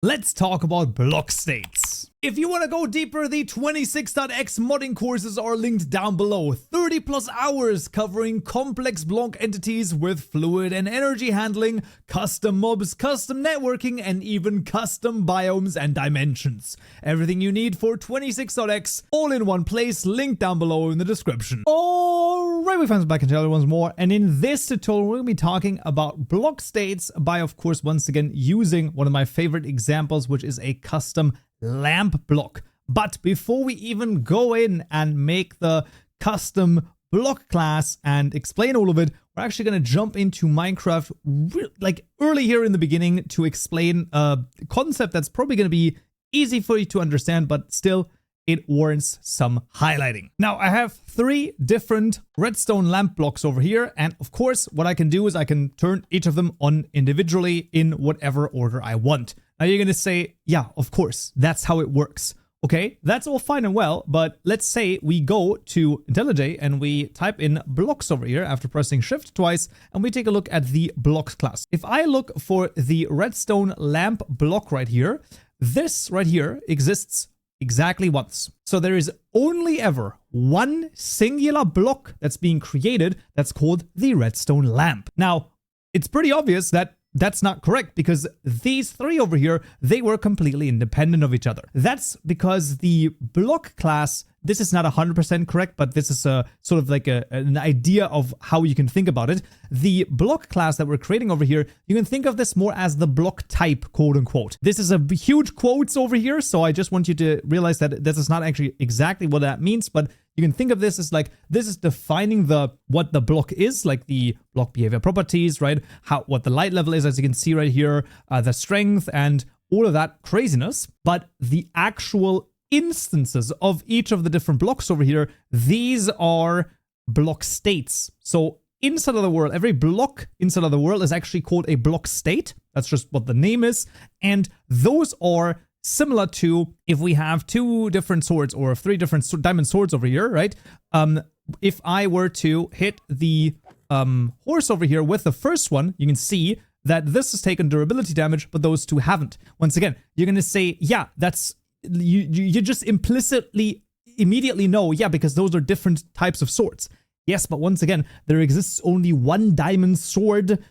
Let's talk about block states. If you want to go deeper, the 26.x modding courses are linked down below. 30 plus hours covering complex block entities with fluid and energy handling, custom mobs, custom networking, and even custom biomes and dimensions. Everything you need for 26.x all in one place, linked down below in the description. Alright, we found back in channel once more, and in this tutorial we're going to be talking about block states by, of course, once again using one of my favorite examples, which is a custom lamp block. But before we even go in and make the custom block class and explain all of it, we're actually going to jump into Minecraft like early here in the beginning to explain a concept that's probably going to be easy for you to understand, but still it warrants some highlighting. Now, I have 3 different redstone lamp blocks over here, and of course what I can do is I can turn each of them on individually in whatever order I want. Now you're going to say, yeah, of course, that's how it works. Okay, that's all fine and well, but let's say we go to IntelliJ and we type in blocks over here after pressing shift twice, and we take a look at the blocks class. If I look for the redstone lamp block right here, this right here exists exactly once. So there is only ever one singular block that's being created that's called the redstone lamp. Now, it's pretty obvious that that's not correct, because these 3 over here, they were completely independent of each other. That's because the block class, this is not 100% correct, but this is a sort of like an idea of how you can think about it. The block class that we're creating over here, you can think of this more as the block type, quote unquote. This is a huge quotes over here, so I just want you to realize that this is not actually exactly what that means, but you can think of this as like, this is defining what the block is, like the block behavior properties, right? What the light level is, as you can see right here, the strength and all of that craziness. But the actual instances of each of the different blocks over here, these are block states. So inside of the world, every block inside of the world is actually called a block state. That's just what the name is. And those are similar to if we have 2 different swords or 3 different diamond swords over here, right? If I were to hit the horse over here with the first one, you can see that this has taken durability damage, but those 2 haven't. Once again, you're going to say, yeah, that's, you just implicitly immediately know, yeah, because those are different types of swords. Yes, but once again, there exists only one diamond sword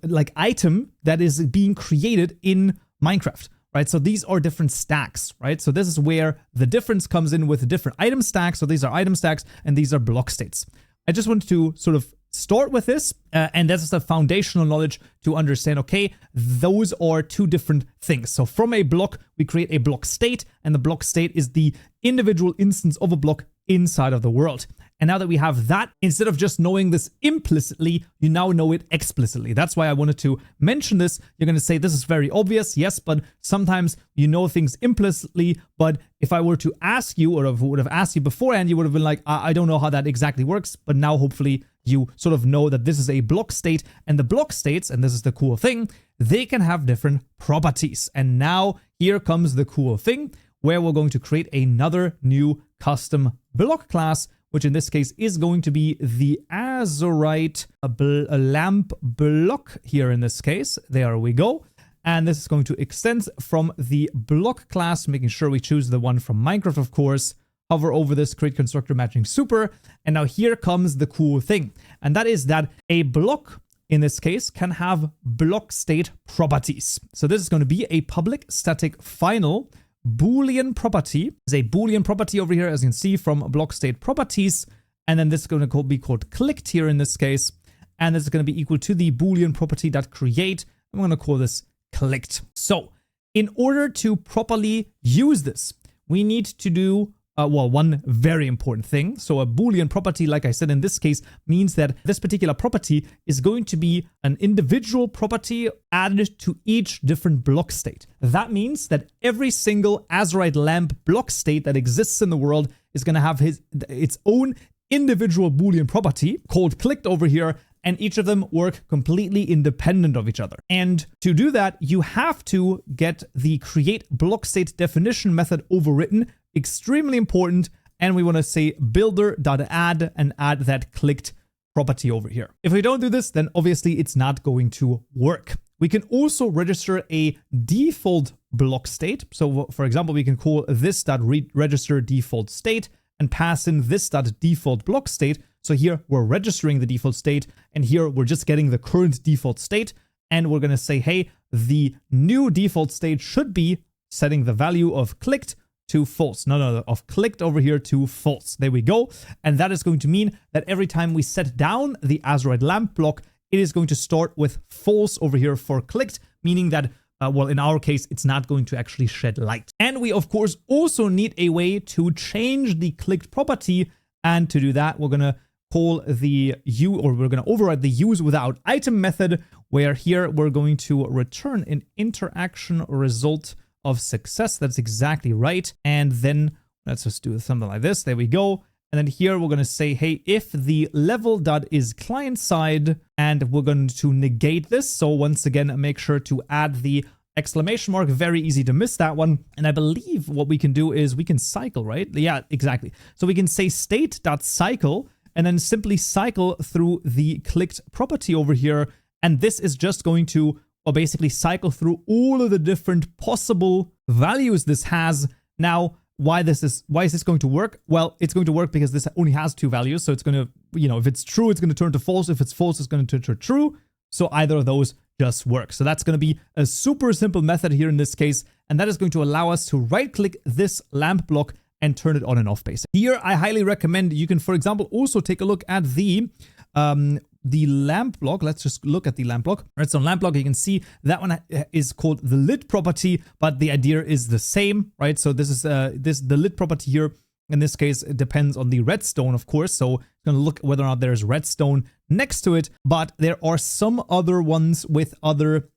like item that is being created in Minecraft. Right, so these are different stacks, right? So this is where the difference comes in with different item stacks. So these are item stacks and these are block states. I just wanted to sort of start with this, and that's the foundational knowledge to understand, okay, those are 2 different things. So from a block, we create a block state, and the block state is the individual instance of a block inside of the world. And now that we have that, instead of just knowing this implicitly, you now know it explicitly. That's why I wanted to mention this. You're going to say this is very obvious, yes, but sometimes you know things implicitly. But if I were to ask you, or if I would have asked you beforehand, you would have been like, I don't know how that exactly works. But now hopefully you sort of know that this is a block state, and the block states, and this is the cool thing, they can have different properties. And now here comes the cool thing, where we're going to create another new custom block class, which in this case is going to be the Azurite lamp block here in this case. There we go. And this is going to extend from the block class, making sure we choose the one from Minecraft, of course. Hover over this, create constructor matching super. And now here comes the cool thing. And that is that a block in this case can have block state properties. So this is going to be a public static final Boolean property. There's a Boolean property over here, as you can see, from block state properties. And then this is going to be called clicked here in this case. And this is going to be equal to the Boolean property that create. I'm going to call this clicked. So in order to properly use this, we need to do one very important thing. So a Boolean property, like I said, in this case, means that this particular property is going to be an individual property added to each different block state. That means that every single Azurite lamp block state that exists in the world is going to have its own individual Boolean property called clicked over here, and each of them work completely independent of each other. And to do that, you have to get the create block state definition method overwritten. Extremely important. And we want to say builder.add and add that clicked property over here. If we don't do this, then obviously it's not going to work. We can also register a default block state. So for example, we can call this.register default state and pass in this.default block state. So here we're registering the default state, and here we're just getting the current default state. And we're going to say, hey, the new default state should be setting the value of clicked to false. No, of clicked over here to false. There we go. And that is going to mean that every time we set down the Azurite lamp block, it is going to start with false over here for clicked, meaning that, well, in our case, it's not going to actually shed light. And we, of course, also need a way to change the clicked property. And to do that, we're going to call the we're going to override the use without item method, where here we're going to return an interaction result of success. That's exactly right. And then let's just do something like this. There we go. And then here we're going to say, hey, if the level dot is client side, and we're going to negate this. So once again, make sure to add the exclamation mark. Very easy to miss that one. And I believe what we can do is we can cycle, right? Yeah, exactly. So we can say state.cycle and then simply cycle through the clicked property over here. And this is just going to, or basically cycle through all of the different possible values this has. Now, why is this going to work? Well, it's going to work because this only has 2 values. So it's going to, if it's true, it's going to turn to false. If it's false, it's going to turn to true. So either of those just work. So that's going to be a super simple method here in this case. And that is going to allow us to right click this lamp block and turn it on and off base. Here, I highly recommend you can, for example, also take a look at the lamp block. Let's just look at the lamp block. Redstone lamp block. You can see that one is called the lit property, but the idea is the same, right? So this is the lit property here. In this case, it depends on the redstone, of course. So it's going to look whether or not there's redstone next to it. But there are some other ones with other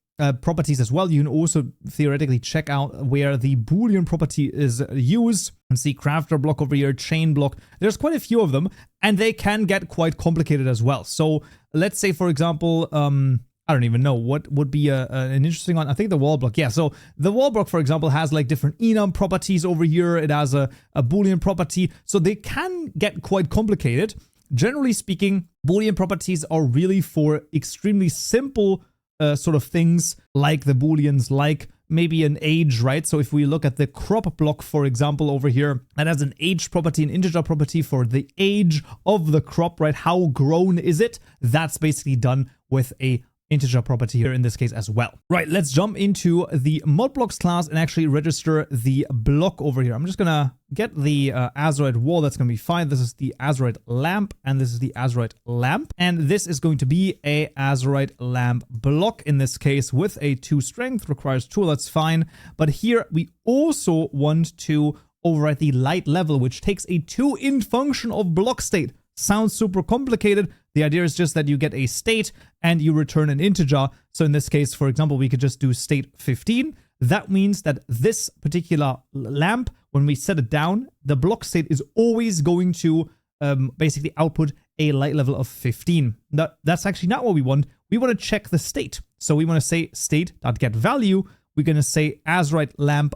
properties as well. You can also theoretically check out where the Boolean property is used. And see crafter block over here, chain block. There's quite a few of them, and they can get quite complicated as well. So let's say, for example, I don't even know what would be an interesting one. I think the wall block. Yeah, so the wall block, for example, has like different enum properties over here. It has a Boolean property. So they can get quite complicated. Generally speaking, Boolean properties are really for extremely simple sort of things like the Booleans, like maybe an age, right? So if we look at the crop block, for example, over here, that has an age property, an integer property for the age of the crop, right? How grown is it? That's basically done with a integer property here in this case as well. Right, let's jump into the modblocks class and actually register the block over here. I'm just gonna get the Azurite wall. That's gonna be fine. This is the Azurite lamp, and this is the Azurite lamp, and this is going to be a Azurite lamp block in this case with a 2 strength, requires 2. That's fine. But here we also want to override the light level, which takes a 2 int function of block state. Sounds super complicated. The idea is just that you get a state and you return an integer. So in this case, for example, we could just do state 15. That means that this particular lamp, when we set it down, the block state is always going to basically output a light level of 15. That's actually not what we want. We want to check the state. So we want to say state.getValue. We're going to say Azurite lamp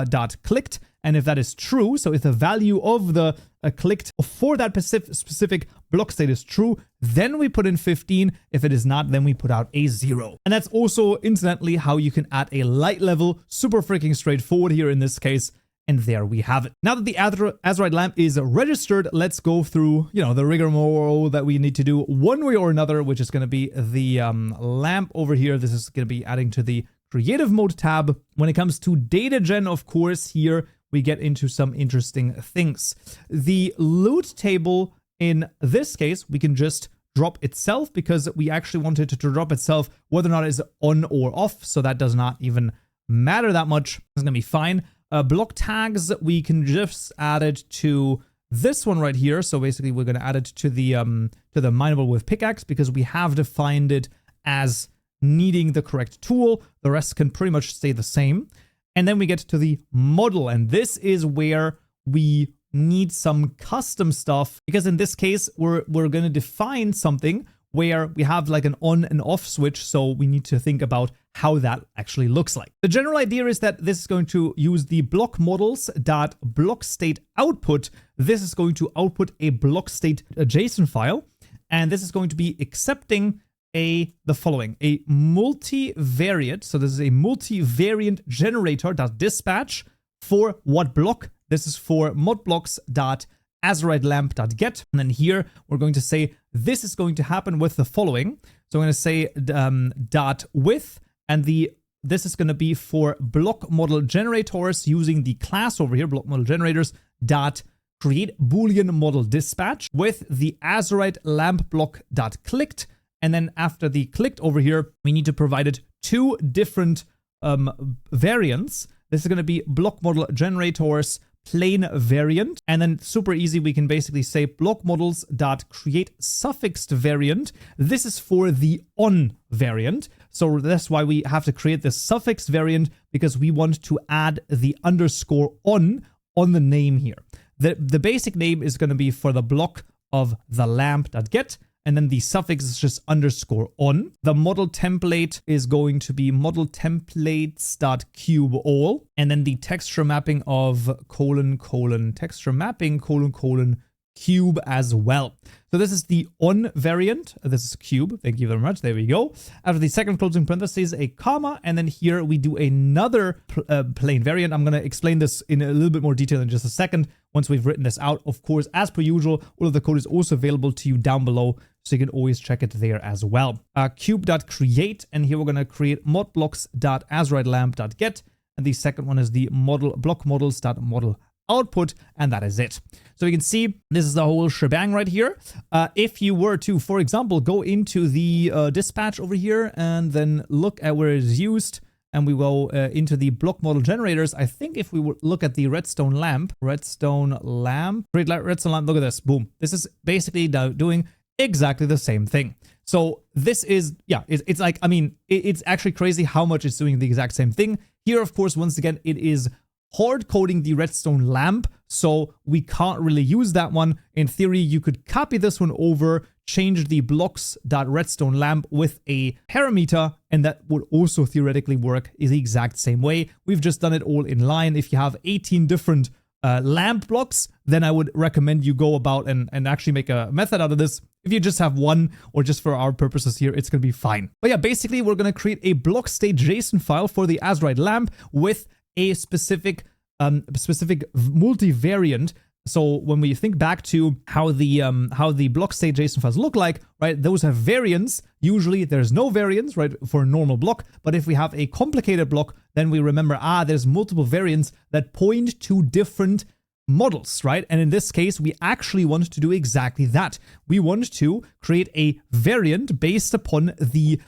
dot clicked. And if that is true, so if the value of the clicked for that specific block state is true, then we put in 15. If it is not, then we put out a 0. And that's also incidentally how you can add a light level. Super freaking straightforward here in this case. And there we have it. Now that the Azurite lamp is registered, let's go through, the rigmarole that we need to do one way or another, which is going to be the lamp over here. This is going to be adding to the creative mode tab. When it comes to data gen, of course, here we get into some interesting things. The loot table, in this case, we can just drop itself because we actually wanted to drop itself whether or not it's on or off. So that does not even matter that much. It's gonna be fine. Block tags, we can just add it to this one right here. So basically we're gonna add it to the mineable with pickaxe because we have defined it as needing the correct tool. The rest can pretty much stay the same. And then we get to the model, and this is where we need some custom stuff, because in this case, we're going to define something where we have like an on and off switch, so we need to think about how that actually looks like. The general idea is that this is going to use the block models.blockstate output. This is going to output a block state JSON file, and this is going to be accepting the following: a multivariate. So this is a multivariant generator.dispatch for what block? This is for modblocks.azuritelamp.get. And then here we're going to say this is going to happen with the following. So I'm going to say dot with, and this is going to be for block model generators using the class over here, block model generators dot create boolean model dispatch with the Azurite lamp block dot clicked. And then after the clicked over here, we need to provide it two different variants. This is going to be block model generators plain variant, and then super easy, we can basically say block models dot create suffixed variant. This is for the on variant, so that's why we have to create this suffix variant, because we want to add the underscore on the name here. The basic name is going to be for the block of the lamp.get, and then the suffix is just underscore on. The model template is going to be model templates.cube all, and then the texture mapping of texture mapping cube as well. So this is the on variant. This is cube. Thank you very much. There we go. After the second closing parentheses, a comma, and then here we do another plain variant. I'm going to explain this in a little bit more detail in just a second once we've written this out. Of course, as per usual, all of the code is also available to you down below, so you can always check it there as well. Cube.create, and here we're going to create modblocks.azuritelamp.get, and the second one is the block models.model output, and that is it. So you can see this is the whole shebang right here. If you were to, for example, go into the dispatch over here and then look at where it is used, and we go into the block model generators, I think if we would look at the redstone lamp, create redstone lamp, look at this, boom. This is basically doing exactly the same thing. So this is, yeah, it's like, I mean, it's actually crazy how much it's doing the exact same thing. Here, of course, once again, it is hard coding the redstone lamp, so we can't really use that one. In theory, you could copy this one over, change the blocks.redstone lamp with a parameter, and that would also theoretically work in the exact same way. We've just done it all in line. If you have 18 different lamp blocks, then I would recommend you go about and actually make a method out of this. If you just have one, or just for our purposes here, it's going to be fine. But yeah, basically, we're going to create a Blockstate JSON file for the Azurite lamp with a specific multivariant. So when we think back to how the Blockstate JSON files look like, right? Those have variants. Usually there's no variants, right, for a normal block. But if we have a complicated block, then we remember, there's multiple variants that point to different models, right? And in this case, we actually want to do exactly that. We want to create a variant based upon the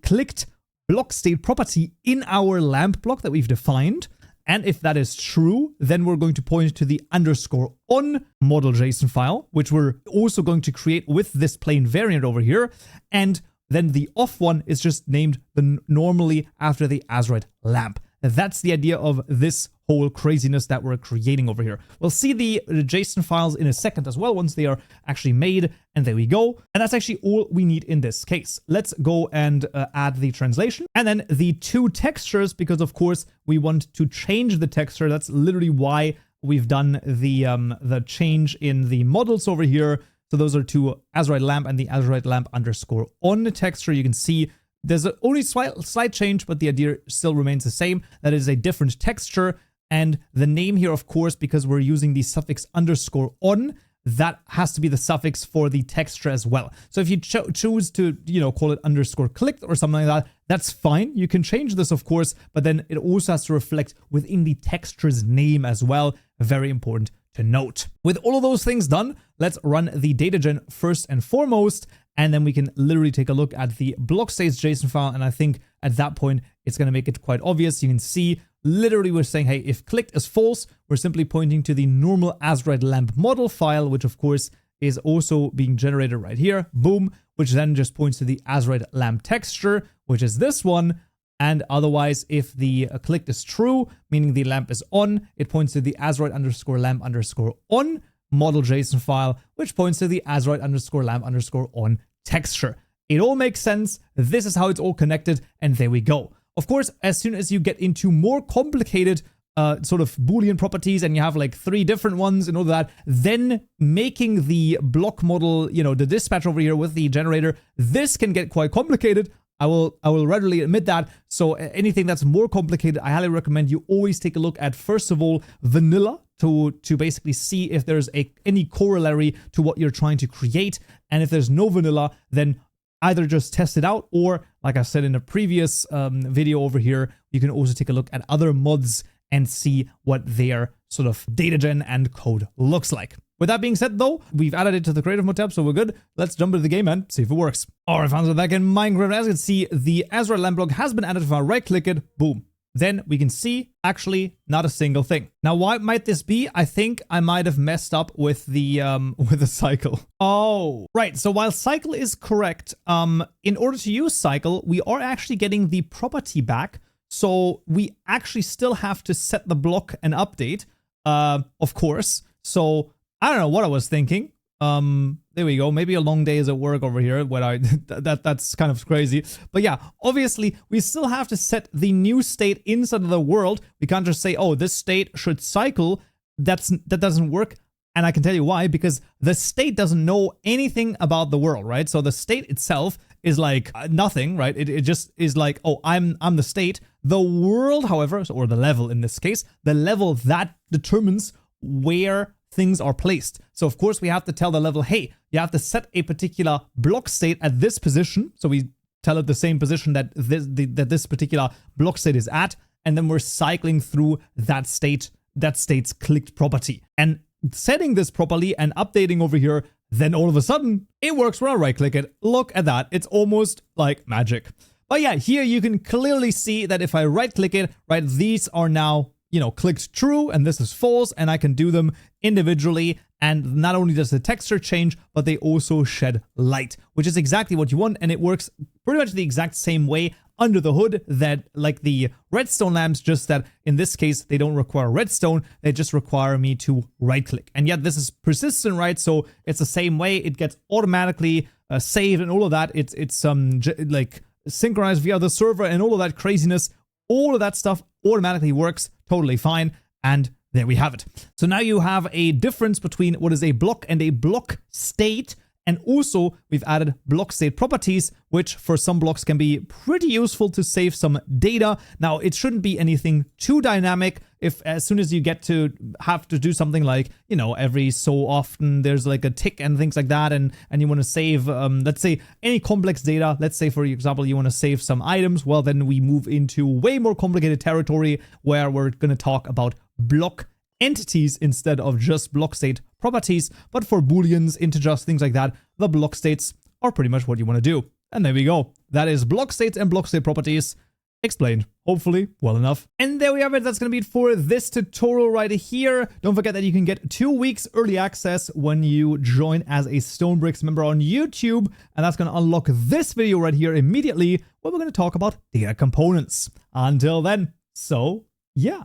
clicked Blockstate property in our lamp block that we've defined. And if that is true, then we're going to point to the underscore on model JSON file, which we're also going to create with this plain variant over here. And then the off one is just named normally after the Azurite lamp. That's the idea of this whole craziness that we're creating over here. We'll see the JSON files in a second as well, once they are actually made, and there we go. And that's actually all we need in this case. Let's go and add the translation, and then the two textures, because of course we want to change the texture. That's literally why we've done the change in the models over here. So those are two Azurite lamp and the Azurite lamp underscore on texture. You can see there's only slight change, but the idea still remains the same. That is a different texture. And the name here, of course, because we're using the suffix underscore on, that has to be the suffix for the texture as well. So if you choose to, call it underscore clicked or something like that, that's fine. You can change this, of course, but then it also has to reflect within the texture's name as well. Very important to note. With all of those things done, let's run the data gen first and foremost, and then we can literally take a look at the Blockstates JSON file. And I think at that point, it's going to make it quite obvious. You can see literally we're saying, hey, if clicked is false, we're simply pointing to the normal Azurite lamp model file, which of course is also being generated right here. Boom, which then just points to the Azurite lamp texture, which is this one. And otherwise, if the clicked is true, meaning the lamp is on, it points to the Azurite underscore lamp underscore on model JSON file, which points to the Azurite underscore lamp underscore on texture. It all makes sense. This is how it's all connected. And there we go. Of course, as soon as you get into more complicated sort of Boolean properties and you have like 3 different ones and all that, then making the block model, you know, the dispatch over here with the generator, this can get quite complicated. I will readily admit that. So anything that's more complicated, I highly recommend you always take a look at, first of all, vanilla to basically see if there's any corollary to what you're trying to create. And if there's no vanilla, then either just test it out, or like I said in a previous video over here, you can also take a look at other mods and see what their sort of data gen and code looks like. With that being said, though, we've added it to the creative mode tab, so we're good. Let's jump into the game and see if it works. All right, fans, we're back in Minecraft. As you can see, the Azure lamp block has been added. If I right-click it, boom. Then we can see actually not a single thing. Now, why might this be? I think I might have messed up with the cycle. Oh, right. So while cycle is correct, in order to use cycle, we are actually getting the property back. So we actually still have to set the block and update, of course. So I don't know what I was thinking. There we go. Maybe a long day is at work over here. That's kind of crazy. But yeah, obviously we still have to set the new state inside of the world. We can't just say, oh, this state should cycle. That doesn't work. And I can tell you why, because the state doesn't know anything about the world, right? So the state itself is like nothing, right? It just is like, oh, I'm the state. The world, however, or the level in this case, the level that determines where things are placed. So of course we have to tell the level, hey, you have to set a particular block state at this position. So we tell it the same position that this particular block state is at, and then we're cycling through that state's clicked property. And setting this properly and updating over here, then all of a sudden it works when I right click it. Look at that. It's almost like magic. But yeah, here you can clearly see that if I right click it, right, these are now, you know, clicked true and this is false, and I can do them individually. And not only does the texture change, but they also shed light, which is exactly what you want. And it works pretty much the exact same way under the hood that like the redstone lamps, just that in this case, they don't require redstone. They just require me to right click. And yet this is persistent, right? So it's the same way. It gets automatically saved and all of that. It's like synchronized via the server and all of that craziness. All of that stuff automatically works totally fine. And there we have it. So now you have a difference between what is a block and a block state. And also we've added block state properties, which for some blocks can be pretty useful to save some data. Now it shouldn't be anything too dynamic. If as soon as you get to have to do something like, you know, every so often there's like a tick and things like that, and you want to save, let's say any complex data, let's say for example, you want to save some items, well then we move into way more complicated territory where we're going to talk about block entities instead of just block state properties. But for booleans, integers, things like that, the block states are pretty much what you want to do. And there we go. That is block states and block state properties explained, hopefully well enough. And there we have it. That's going to be it for this tutorial right here. Don't forget that you can get 2 weeks early access when you join as a Stonebricks member on YouTube. And that's going to unlock this video right here immediately, where we're going to talk about data components. Until then, so yeah.